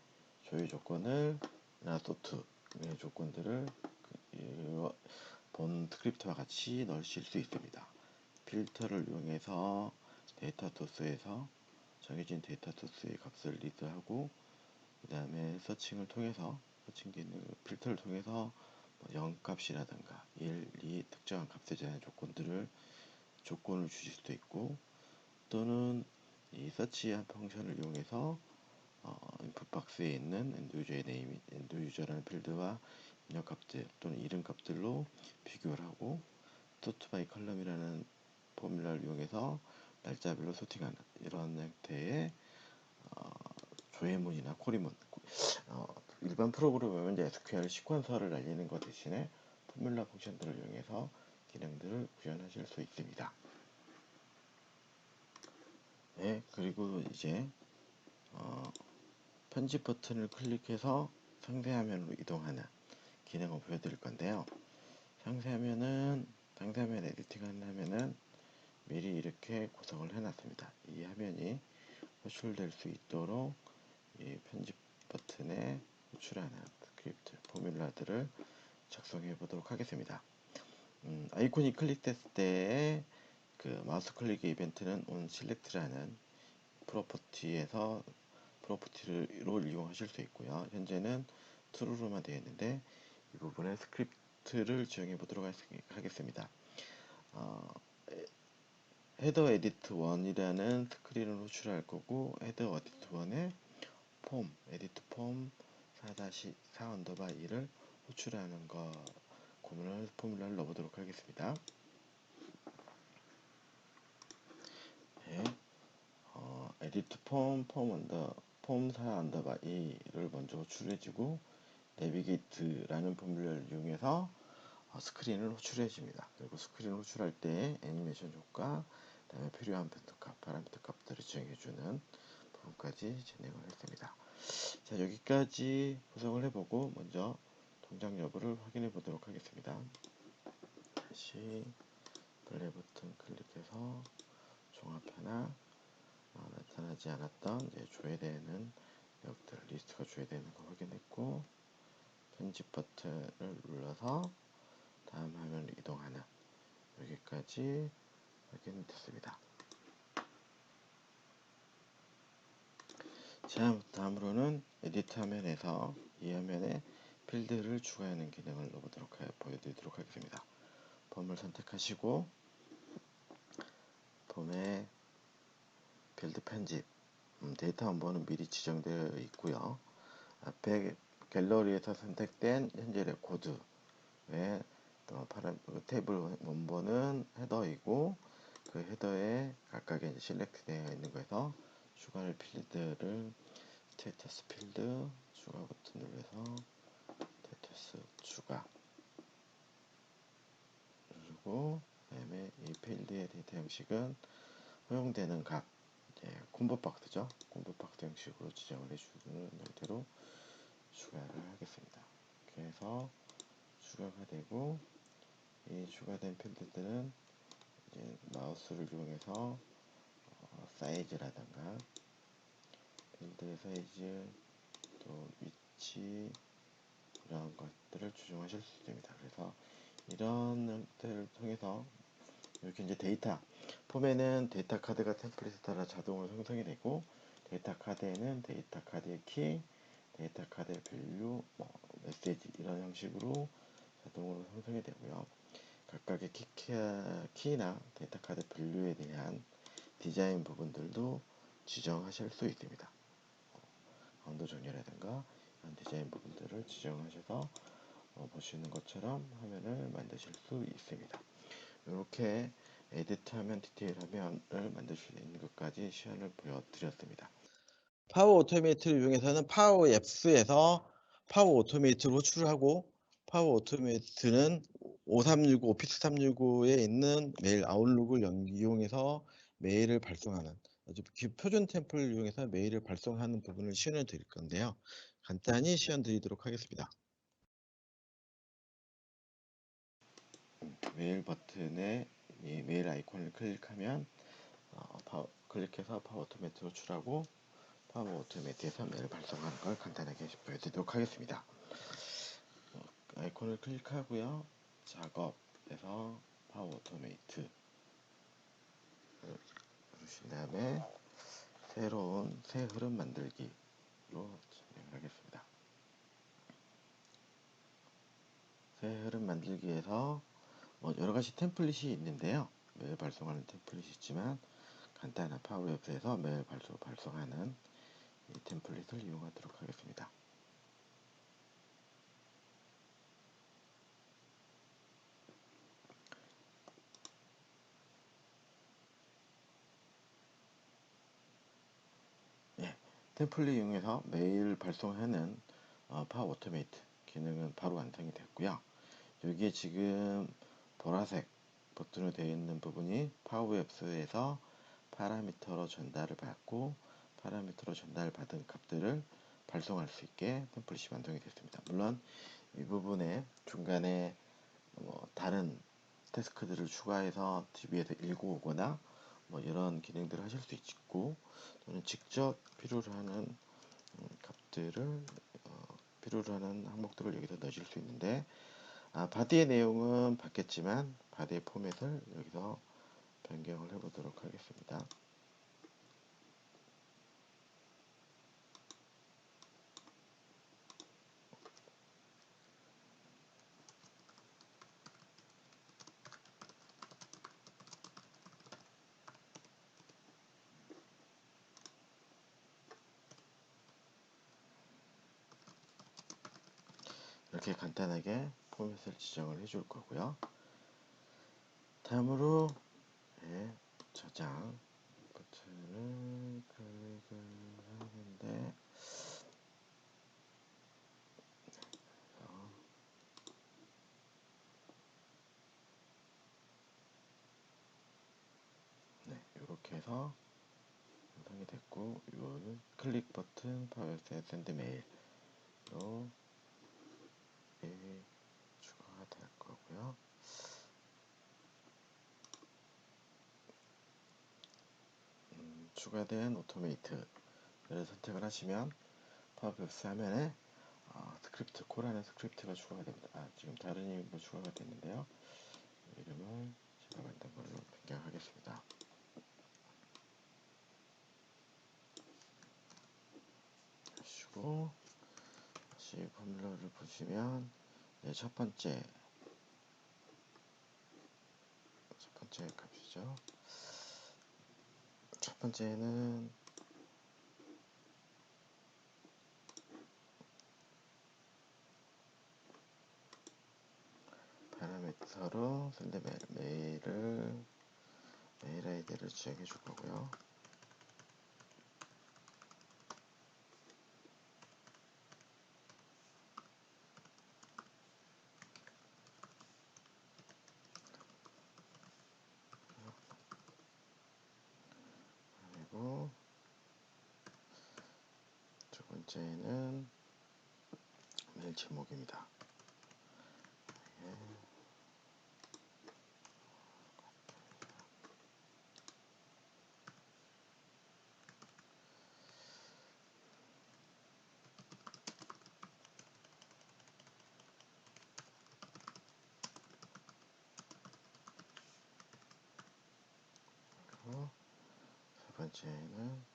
조회 조건을 소트의 조건들을 본 스크립트와 같이 넣으실 수 있습니다. 필터를 이용해서 데이터 소스에서 정해진 데이터 소스의 값을 리드하고, 그 다음에 서칭을 통해서 서칭 기능 필터를 통해서 0 값이라든가 1, 2 특정한 값에 대한 조건을 주실 수도 있고, 또는 이 서치 펑션을 이용해서 인풋 박스에 있는 엔드유저의 네임, 엔드유저라는 필드와 입력 값들 또는 이름 값들로 비교를 하고, 소트 바이 컬럼이라는 포뮬러를 이용해서 날짜별로 소팅하는 이런 형태의 조회문이나 쿼리문, 일반 프로그램은 이제 SQL 시퀀서를 날리는 것 대신에 포뮬러 펑션들을 이용해서 기능들을 구현하실 수 있습니다. 네, 그리고 이제 편집 버튼을 클릭해서 상세 화면으로 이동하는 기능을 보여드릴 건데요. 상세 화면 에디팅하는 화면은 미리 이렇게 구성을 해놨습니다. 이 화면이 호출될 수 있도록 이 편집 버튼에 호출하는 스크립트 포뮬러들을 작성해 보도록 하겠습니다. 아이콘이 클릭됐을 때 그 마우스 클릭 이벤트는 on select라는 프로퍼티로 이용하실 수 있고요. 현재는 true로만 되어 있는데 이 부분에 스크립트를 지정해 보도록 하겠습니다. 헤더 에디트 1이라는 스크린을 호출할 거고, 헤더 에디트 1에 폼, 에디트 폼 4-4_2를 호출하는 포뮬러를 넣어보도록 하겠습니다. 네, 에디트 폼 4_2를 먼저 호출해주고, 내비게이트라는 포뮬러를 이용해서 스크린을 호출해줍니다. 그리고 스크린을 호출할 때 애니메이션 효과, 그 다음에 필요한 파라미터 값들을 지정해주는 부분까지 진행을 했습니다. 자, 여기까지 구성을 해보고 먼저 동작 여부를 확인해 보도록 하겠습니다. 다시 플레이 버튼 클릭해서 종합하나 나타나지 않았던 이제 조회되는 내역들 리스트가 조회되는 거 확인했고, 편집 버튼을 눌러서 다음 화면으로 이동하는 여기까지 확인됐습니다. 자, 다음으로는 에디트 화면에서 이 화면에 필드를 추가하는 기능을 보여드리도록 하겠습니다. 폼을 선택하시고 폼에 필드 편집, 데이터 원본은 미리 지정되어 있고요. 앞에 갤러리에서 선택된 현재 레코드의 테이블 원본은 헤더이고, 그 헤더에 각각의 실렉트 되어 있는 거에서 추가할 필드를 스테이터스 필드 추가 버튼 눌러서 스테이터스 추가 누르고, 그다음에 이 필드의 데이터 형식은 허용되는 값, 콤보 박스죠. 콤보 박스 형식으로 지정을 해주는 형태로 추가를 하겠습니다. 이렇게 해서 추가가 되고, 이 추가된 필드들은 이제 마우스를 이용해서 사이즈라든가 필드의 사이즈, 또 위치, 이런 것들을 조정하실 수 있습니다. 그래서 이런 형태를 통해서 이렇게 이제 폼에는 데이터 카드가 템플릿에 따라 자동으로 생성이 되고, 데이터 카드에는 데이터 카드의 키, 데이터 카드의 밸류, 메시지 이런 형식으로 자동으로 생성이 되고요. 각각의 키나 데이터 카드 밸류에 대한 디자인 부분들도 지정하실 수 있습니다. 강도 정렬이라든가 이런 디자인 부분들을 지정하셔서 보시는 것처럼 화면을 만드실 수 있습니다. 이렇게 에디트 화면, 디테일 화면을 만들 수 있는 것까지 시연을 보여드렸습니다. 파워 오토메이트를 이용해서는 파워 앱스에서 파워 오토메이트를 호출을 하고, 파워 오토메이트는 5365 오피스 365에 있는 메일 아웃룩을 이용해서 메일을 발송하는 아주 표준 템플을 이용해서 메일을 발송하는 부분을 시연해 드릴 건데요. 간단히 시연 드리도록 하겠습니다. 메일 버튼에 이 메일 아이콘을 클릭하면 클릭해서 파워 오토매트 호출하고 파워 오토매트에서 메일 발송하는 걸 간단하게 보여드리도록 하겠습니다. 아이콘을 클릭하고요. 작업에서 파워 오토메이트 누르신 다음에 새로운 새 흐름 만들기로 진행을 하겠습니다. 새 흐름 만들기에서 여러가지 템플릿이 있는데요. 메일 발송하는 템플릿이 있지만 간단한 파워앱에서 메일 발송하는 이 템플릿을 이용하도록 하겠습니다. 예, 템플릿 이용해서 메일 발송하는 파워 오토메이트 기능은 바로 완성이 됐고요. 여기에 지금 보라색 버튼으로 되어 있는 부분이 파워앱스에서 파라미터로 전달을 받고 파라미터로 전달받은 값들을 발송할 수 있게 템플릿이 완성이 됐습니다. 물론 이 부분에 중간에 다른 태스크들을 추가해서 DB에서 읽고 오거나 이런 기능들을 하실 수 있고 또는 직접 필요로 하는 값들을 필요로 하는 항목들을 여기서 넣으실 수 있는데 바디의 내용은 받겠지만 바디의 포맷을 여기서 변경을 해보도록 하겠습니다. 이렇게 간단하게 포맷을 지정을 해줄 거고요. 다음으로 저장 버튼을 클릭을 하는데 이렇게 해서 완성이 됐고 이 클릭 버튼 파워앱스에 샌드 메일로 추가가 될 거고요. 추가된 오토메이트를 선택을 하시면 파워앱스 화면에 스크립트 코라는 스크립트가 추가가 됩니다. 지금 다른 이름으로 추가가 됐는데요. 이름을 제가 만든 걸로 변경하겠습니다. 하시고 다시 포뮬러를 보시면 첫 번째 값이죠. 첫 번째는 파라미터로 샌드 메일 아이디를 지정해 줄 거고요. 그리고 두 번째는 메일 제목입니다. 그리고 세 번째는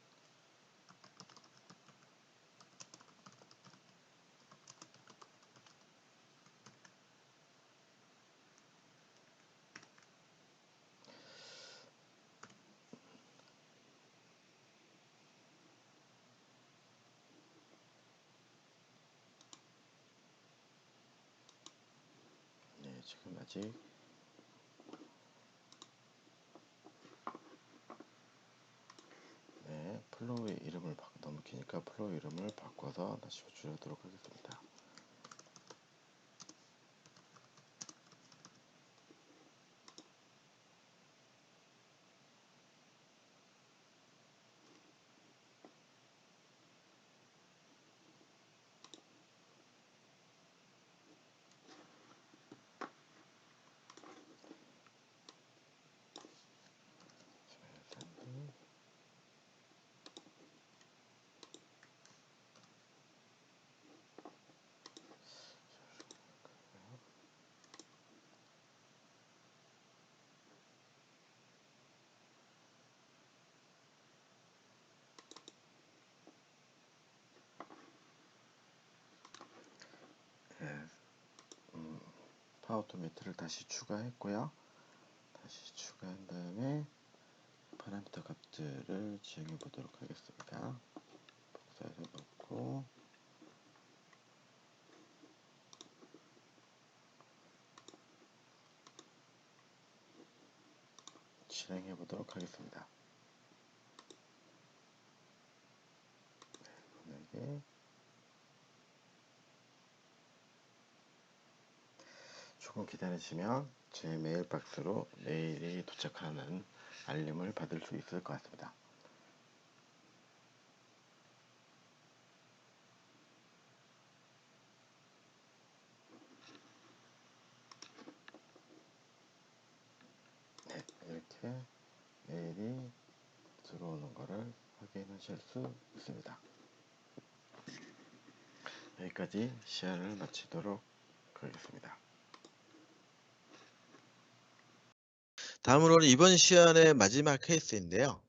지금 아직 플로우의 이름을 너무 기니까 플로우 이름을 바꿔서 다시 호출하도록 하겠습니다. 파워토메트를 다시 추가했고요. 다시 추가한 다음에 파라미터 값들을 지정해 보도록 하겠습니다. 복사해서 넣고 실행해 보도록 하겠습니다. 만약에 조금 기다리시면 제 메일 박스로 메일이 도착하는 알림을 받을 수 있을 것 같습니다. 네, 이렇게 메일이 들어오는 것을 확인하실 수 있습니다. 여기까지 시연을 마치도록 하겠습니다. 다음으로는 이번 시연의 마지막 케이스인데요.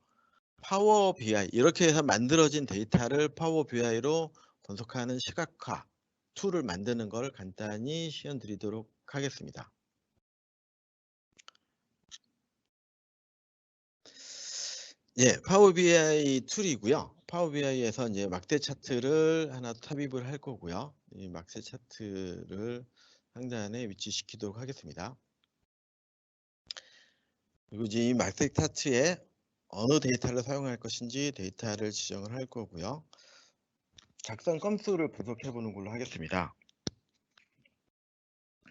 파워 BI 이렇게 해서 만들어진 데이터를 파워 BI로 분석하는 시각화 툴을 만드는 걸 간단히 시연 드리도록 하겠습니다. 예, 파워 BI 툴이고요. 파워 BI에서 이제 막대 차트를 하나 삽입을 할 거고요. 이 막대 차트를 상단에 위치시키도록 하겠습니다. 그리고 이제 이 막대 차트에 어느 데이터를 사용할 것인지 데이터를 지정을 할 거고요. 작성 건수를 분석해 보는 걸로 하겠습니다.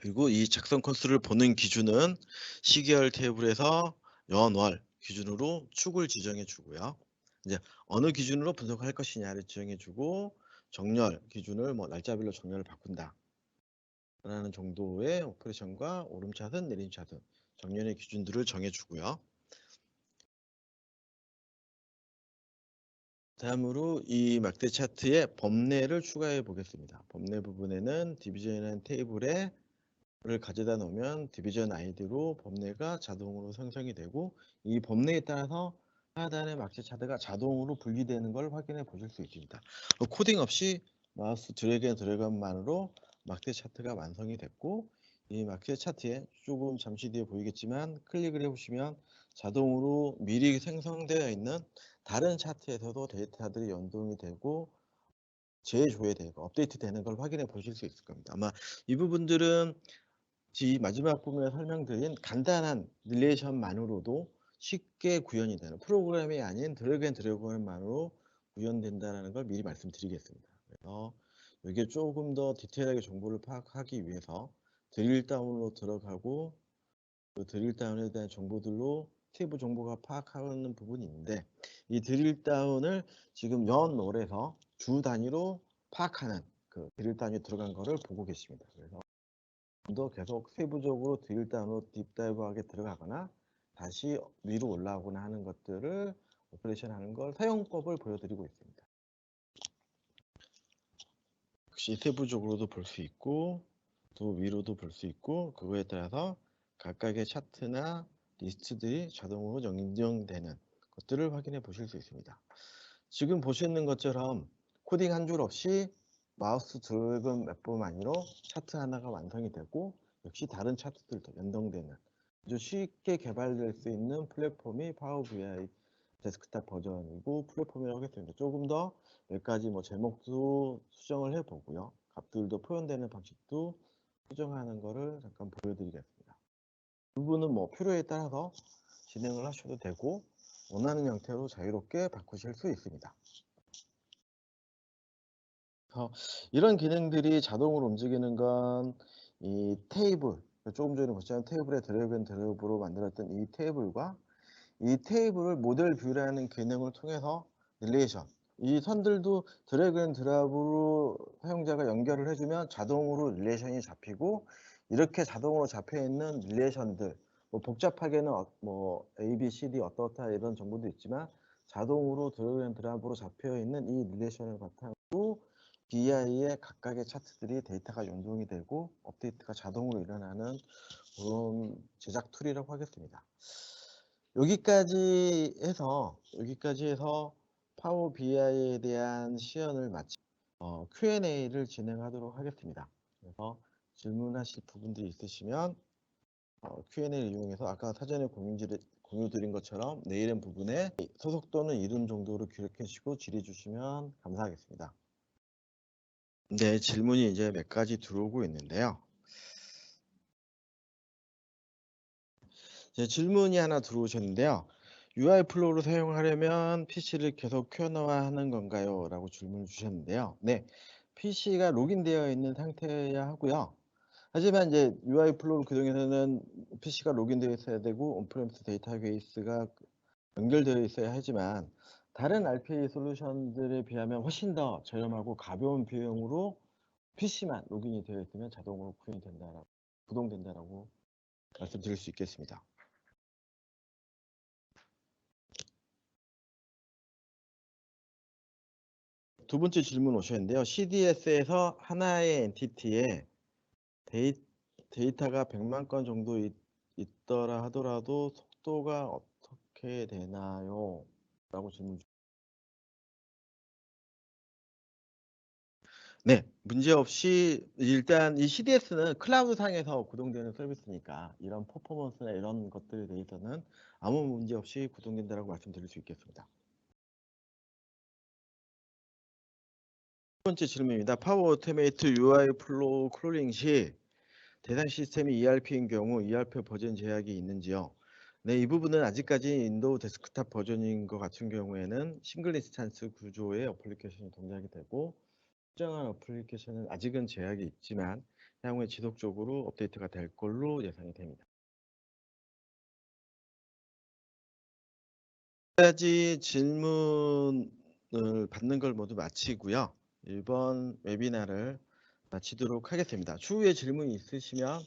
그리고 이 작성 건수를 보는 기준은 시계열 테이블에서 연월 기준으로 축을 지정해 주고요. 이제 어느 기준으로 분석할 것이냐를 지정해 주고 정렬 기준을 뭐 날짜별로 정렬을 바꾼다 라는 정도의 오퍼레이션과 오름차순 내림차순 정렬의 기준들을 정해 주고요. 다음으로 이 막대 차트에 범례를 추가해 보겠습니다. 범례 부분에는 디비전이라는 테이블에 를 가져다 놓으면 디비전 아이디로 범례가 자동으로 생성이 되고 이 범례에 따라서 하단의 막대 차트가 자동으로 분리되는 걸 확인해 보실 수 있습니다. 코딩 없이 마우스 드래그 앤 드래그만으로 막대 차트가 완성이 됐고 이 막대 차트에 조금 잠시 뒤에 보이겠지만 클릭을 해보시면 자동으로 미리 생성되어 있는 다른 차트에서도 데이터들이 연동이 되고 재조회되고 업데이트 되는 걸 확인해 보실 수 있을 겁니다. 아마 이 부분들은 이 마지막 부분에 설명드린 간단한 릴레이션만으로도 쉽게 구현이 되는 프로그램이 아닌 드래그 앤 드래그만으로 구현된다는 걸 미리 말씀드리겠습니다. 그래서 이게 조금 더 디테일하게 정보를 파악하기 위해서 드릴 다운으로 들어가고 그 드릴 다운에 대한 정보들로 세부 정보가 파악하는 부분이 있는데 이 드릴 다운을 지금 연월에서 주 단위로 파악하는 그 드릴 다운이 들어간 거를 보고 계십니다. 그래서 더 계속 세부적으로 드릴 다운으로 딥다이브하게 들어가거나 다시 위로 올라오거나 하는 것들을 오퍼레이션 하는 걸 사용법을 보여드리고 있습니다. 역시 세부적으로도 볼 수 있고 또 위로도 볼 수 있고 그거에 따라서 각각의 차트나 리스트들이 자동으로 연동되는 것들을 확인해 보실 수 있습니다. 지금 보시는 것처럼 코딩 한 줄 없이 마우스 드래그 몇 번만으로 차트 하나가 완성이 되고 역시 다른 차트들도 연동되는 아주 쉽게 개발될 수 있는 플랫폼이 파워 BI 데스크탑 버전이고 플랫폼이라고 하겠습니다. 조금 더 몇 가지 뭐 제목도 수정을 해보고요. 값들도 표현되는 방식도 수정하는 거를 잠깐 보여드리겠습니다. 부분은 뭐 필요에 따라서 진행을 하셔도 되고 원하는 형태로 자유롭게 바꾸실 수 있습니다. 이런 기능들이 자동으로 움직이는 건 이 테이블, 조금 전에 보셨던 테이블의 드래그 앤 드롭으로 만들었던 이 테이블과 이 테이블을 모델 뷰라는 기능을 통해서 릴레이션, 이 선들도 드래그 앤 드랍으로 사용자가 연결을 해주면 자동으로 릴레이션이 잡히고 이렇게 자동으로 잡혀 있는 릴레이션들, 뭐 복잡하게는 뭐 A, B, C, D 어떻다 이런 정보도 있지만 자동으로 드래그 앤 드랍으로 잡혀 있는 이 릴레이션을 바탕으로 BI의 각각의 차트들이 데이터가 연동이 되고 업데이트가 자동으로 일어나는 그런 제작 툴이라고 하겠습니다. 여기까지 해서 파워 BI에 대한 시연을 마치 Q&A를 진행하도록 하겠습니다. 그래서 질문하실 부분들이 있으시면 Q&A를 이용해서 아까 사전에 공유 드린 것처럼 내 이름 부분에 소속 또는 이름 정도로 기록해 주시고 질의 주시면 감사하겠습니다. 네, 질문이 이제 몇 가지 들어오고 있는데요. 이제 질문이 하나 들어오셨는데요. UI 플로우를 사용하려면 PC를 계속 켜놔야 하는 건가요? 라고 질문을 주셨는데요. 네, PC가 로그인되어 있는 상태여야 하고요. 하지만 이제 UI 플로우 구동에서는 PC가 로그인되어 있어야 되고 온프레미스 데이터베이스가 연결되어 있어야 하지만 다른 RPA 솔루션들에 비하면 훨씬 더 저렴하고 가벼운 비용으로 PC만 로그인이 되어 있으면 자동으로 구동된다라고 말씀드릴 수 있겠습니다. 두 번째 질문 오셨는데요. CDS에서 하나의 엔티티에 데이터가 100만 건 정도 있더라 하더라도 속도가 어떻게 되나요? 라고 질문 주셨습니다. 네, 문제없이 일단 이 CDS는 클라우드 상에서 구동되는 서비스니까 이런 퍼포먼스나 이런 것들에 대해서는 아무 문제 없이 구동된다고 말씀드릴 수 있겠습니다. 두 번째 질문입니다. 파워 오토메이트 UI 플로우 클로링 시 대상 시스템이 ERP인 경우 ERP 버전 제약이 있는지요? 네, 이 부분은 아직까지 윈도우 데스크탑 버전인 것 같은 경우에는 싱글 인스탄스 구조의 어플리케이션이 동작이 되고 특정한 어플리케이션은 아직은 제약이 있지만 향후에 지속적으로 업데이트가 될 걸로 예상이 됩니다. 까지 질문을 받는 걸 모두 마치고요. 이번 웨비나를 마치도록 하겠습니다. 추후에 질문이 있으시면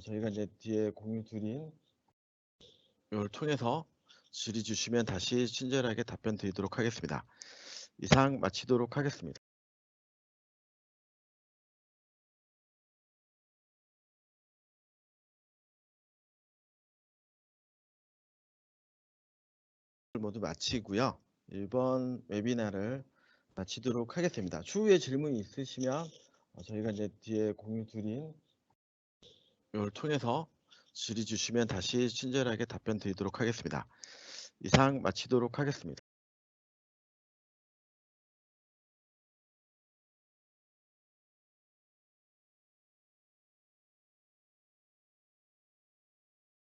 저희가 이제 뒤에 공유 드린 이걸 통해서 질의 주시면 다시 친절하게 답변 드리도록 하겠습니다. 이상 마치도록 하겠습니다. 모두 마치고요. 이번 웨비나를 마치도록 하겠습니다. 추후에 질문이 있으시면 저희가 이제 뒤에 공유 드린 이걸 통해서 질의 주시면 다시 친절하게 답변 드리도록 하겠습니다. 이상 마치도록 하겠습니다.